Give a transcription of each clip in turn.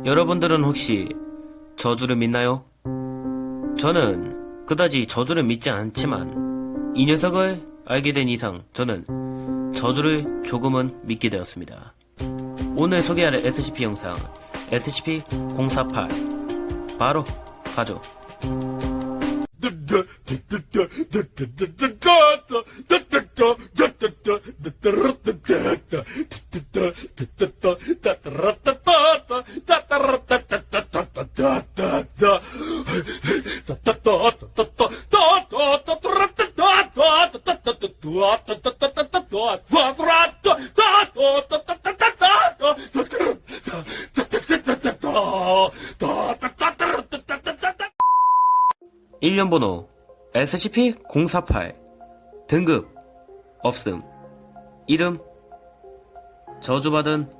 여러분들은 혹시 저주를 믿나요? 저는 그다지 저주를 믿지 않지만 이 녀석을 알게 된 이상 저는 저주를 조금은 믿게 되었습니다. 오늘 소개할 SCP 영상 SCP-048 바로 가죠. 일련번호 SCP-048 등급 없음 이름 저주받은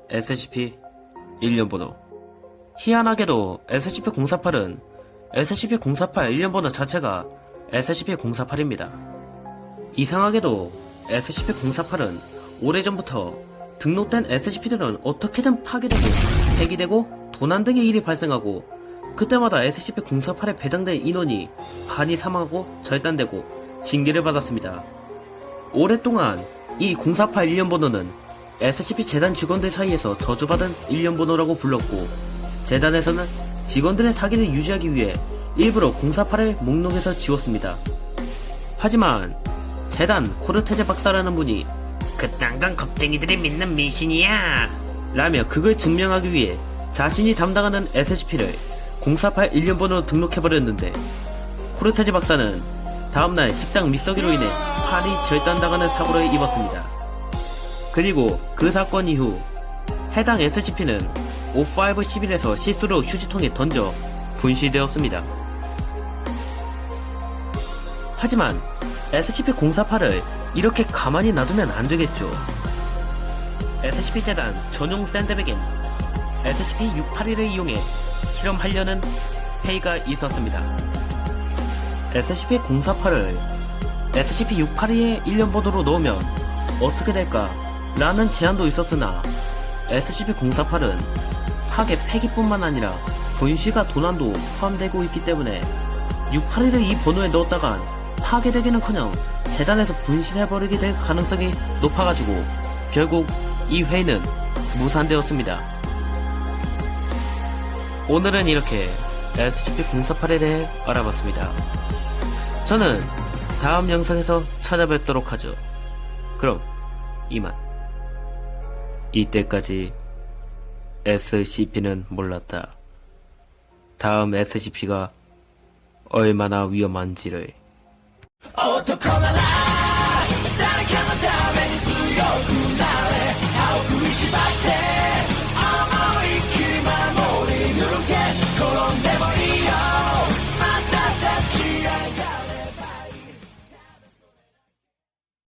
SCP 일련번호. 희한하게도 SCP-048은 SCP-048 일련번호 자체가 SCP-048입니다. 이상하게도 SCP-048은 오래전부터 등록된 SCP들은 어떻게든 파괴되고 폐기되고 도난 등의 일이 발생하고 그때마다 SCP-048에 배당된 인원이 반이 사망하고 절단되고 징계를 받았습니다. 오랫동안 이 048 일련번호는 SCP 재단 직원들 사이에서 저주받은 일련번호라고 불렀고, 재단에서는 직원들의 사기를 유지하기 위해 일부러 048을 목록에서 지웠습니다. 하지만 재단 코르테제 박사라는 분이 그딴 건 겁쟁이들이 믿는 미신이야 라며 그걸 증명하기 위해 자신이 담당하는 SCP를 048 일련번호로 등록해버렸는데, 코르테제 박사는 다음날 식당 미썩이로 인해 팔이 절단당하는 사고를 입었습니다. 그리고 그 사건 이후 해당 SCP는 0511에서 실수로 휴지통에 던져 분실되었습니다. 하지만 SCP-048을 이렇게 가만히 놔두면 안되겠죠. SCP-재단 전용 샌드백엔 SCP-681을 이용해 실험하려는 회의가 있었습니다. SCP-048을 SCP-682의 일련번호로 넣으면 어떻게 될까? 라는 제안도 있었으나 SCP-048은 파괴 폐기뿐만 아니라 분실과 도난도 포함되고 있기 때문에 681을 이 번호에 넣었다간 파괴되기는커녕 재단에서 분실해버리게 될 가능성이 높아가지고 결국 이 회의는 무산되었습니다. 오늘은 이렇게 SCP-048에 대해 알아봤습니다. 저는 다음 영상에서 찾아뵙도록 하죠. 그럼 이만. 이때까지 SCP는 몰랐다. 다음 SCP가 얼마나 위험한지를.